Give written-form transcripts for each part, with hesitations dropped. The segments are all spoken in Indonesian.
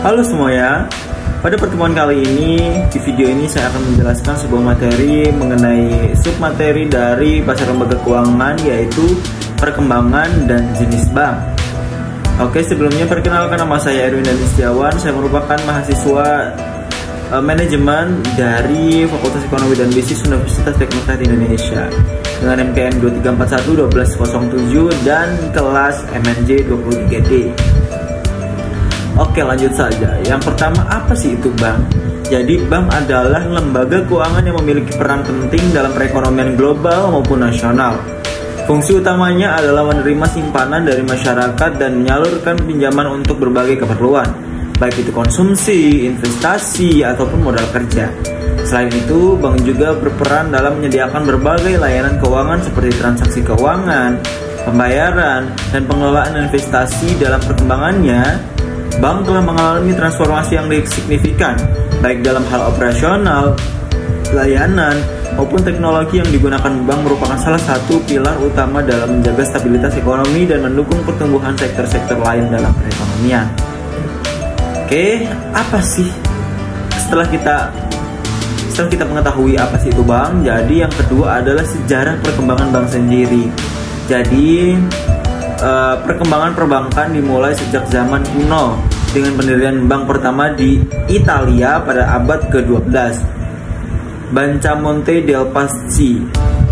Halo semuanya, pada pertemuan kali ini, di video ini saya akan menjelaskan sebuah materi mengenai submateri dari pasar lembaga keuangan, yaitu perkembangan dan jenis bank. Oke, sebelumnya perkenalkan, nama saya Erwin Dani Setiawan. Saya merupakan mahasiswa manajemen dari Fakultas Ekonomi dan Bisnis Universitas Teknokraт Indonesia dengan MKM 2341-1207 dan kelas MNJ 23D. Oke, lanjut saja. Yang pertama, apa sih itu bank? Jadi bank adalah lembaga keuangan yang memiliki peran penting dalam perekonomian global maupun nasional. Fungsi utamanya adalah menerima simpanan dari masyarakat dan menyalurkan pinjaman untuk berbagai keperluan, baik itu konsumsi, investasi, ataupun modal kerja. Selain itu, bank juga berperan dalam menyediakan berbagai layanan keuangan seperti transaksi keuangan, pembayaran, dan pengelolaan investasi. Dalam perkembangannya, bank telah mengalami transformasi yang signifikan, baik dalam hal operasional, layanan, maupun teknologi. Yang digunakan bank merupakan salah satu pilar utama dalam menjaga stabilitas ekonomi dan mendukung pertumbuhan sektor-sektor lain dalam perekonomian. Oke, apa sih? Setelah kita mengetahui apa sih itu bank, jadi yang kedua adalah sejarah perkembangan bank sendiri. Jadi perkembangan perbankan dimulai sejak zaman kuno dengan pendirian bank pertama di Italia pada abad ke-12, Bancamonte del Paschi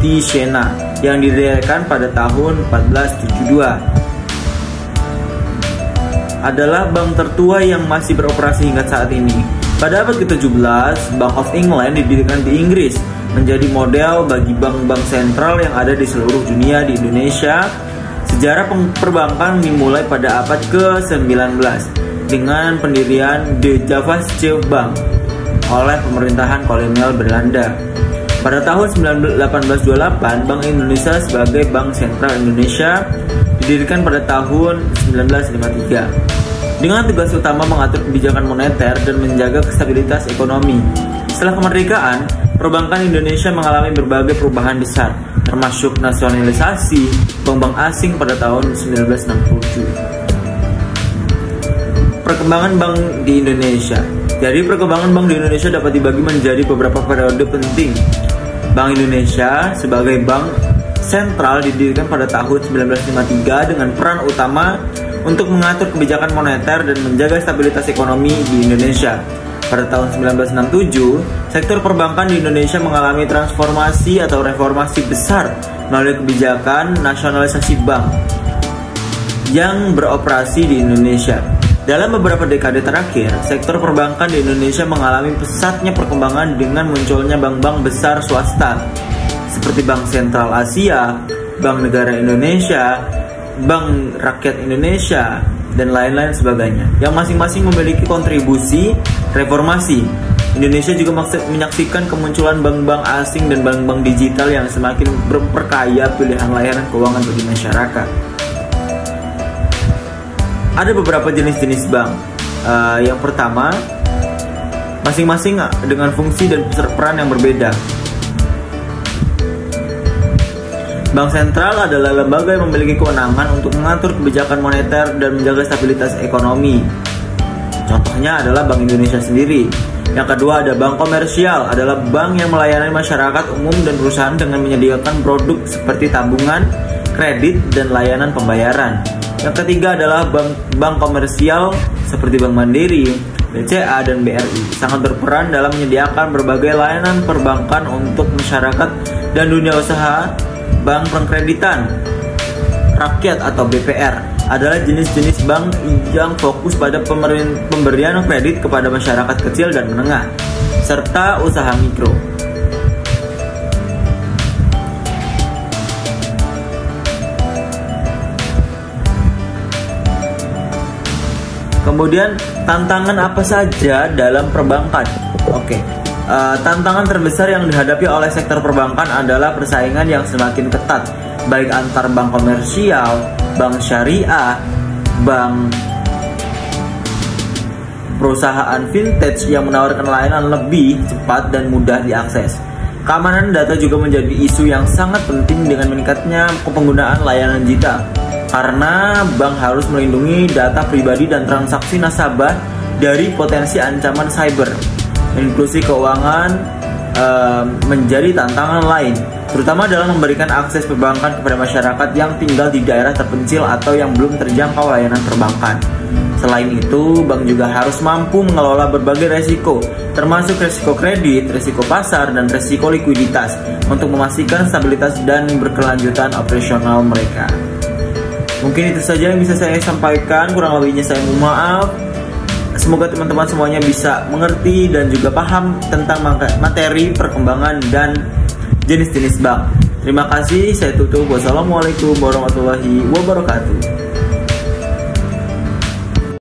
di Siena, yang didirikan pada tahun 1472. Adalah bank tertua yang masih beroperasi hingga saat ini. Pada abad ke-17, Bank of England didirikan di Inggris, menjadi model bagi bank-bank sentral yang ada di seluruh dunia. Di Indonesia, sejarah perbankan dimulai pada abad ke-19 dengan pendirian De Javasche Bank oleh pemerintahan kolonial Belanda. Pada tahun 1828, Bank Indonesia sebagai Bank Sentral Indonesia didirikan pada tahun 1953 dengan tugas utama mengatur kebijakan moneter dan menjaga stabilitas ekonomi. Setelah kemerdekaan, perbankan Indonesia mengalami berbagai perubahan besar, termasuk nasionalisasi bank-bank asing pada tahun 1967. Perkembangan bank di Indonesia. Jadi perkembangan bank di Indonesia dapat dibagi menjadi beberapa periode penting. Bank Indonesia sebagai bank sentral didirikan pada tahun 1953 dengan peran utama untuk mengatur kebijakan moneter dan menjaga stabilitas ekonomi di Indonesia. Pada tahun 1967, sektor perbankan di Indonesia mengalami transformasi atau reformasi besar melalui kebijakan nasionalisasi bank yang beroperasi di Indonesia. Dalam beberapa dekade terakhir, sektor perbankan di Indonesia mengalami pesatnya perkembangan dengan munculnya bank-bank besar swasta seperti Bank Sentral Asia, Bank Negara Indonesia, Bank Rakyat Indonesia, dan lain-lain sebagainya, yang masing-masing memiliki kontribusi reformasi. Indonesia juga menyaksikan kemunculan bank-bank asing dan bank-bank digital yang semakin memperkaya pilihan layanan keuangan bagi masyarakat. Ada beberapa jenis-jenis bank. Yang pertama, masing-masing dengan fungsi dan peran yang berbeda. Bank sentral adalah lembaga yang memiliki kewenangan untuk mengatur kebijakan moneter dan menjaga stabilitas ekonomi. Contohnya adalah Bank Indonesia sendiri. Yang kedua ada bank komersial, adalah bank yang melayani masyarakat umum dan perusahaan dengan menyediakan produk seperti tabungan, kredit, dan layanan pembayaran. Yang ketiga adalah bank komersial seperti Bank Mandiri, BCA, dan BRI. Sangat berperan dalam menyediakan berbagai layanan perbankan untuk masyarakat dan dunia usaha. Bank Pengkreditan Rakyat atau BPR adalah jenis-jenis bank yang fokus pada pemberian kredit kepada masyarakat kecil dan menengah, serta usaha mikro. Kemudian, tantangan apa saja dalam perbankan? Oke. Tantangan terbesar yang dihadapi oleh sektor perbankan adalah persaingan yang semakin ketat, baik antar bank komersial, bank syariah, bank perusahaan vintage yang menawarkan layanan lebih cepat dan mudah diakses. Keamanan data juga menjadi isu yang sangat penting dengan meningkatnya penggunaan layanan digital, karena bank harus melindungi data pribadi dan transaksi nasabah dari potensi ancaman cyber. Inklusi keuangan menjadi tantangan lain, terutama dalam memberikan akses perbankan kepada masyarakat yang tinggal di daerah terpencil atau yang belum terjangkau layanan perbankan. Selain itu, bank juga harus mampu mengelola berbagai resiko, termasuk resiko kredit, resiko pasar, dan resiko likuiditas untuk memastikan stabilitas dan berkelanjutan operasional mereka. Mungkin itu saja yang bisa saya sampaikan, kurang lebihnya saya mohon maaf. Semoga teman-teman semuanya bisa mengerti dan juga paham tentang materi, perkembangan, dan jenis-jenis bank. Terima kasih, saya tutup. Wassalamualaikum warahmatullahi wabarakatuh.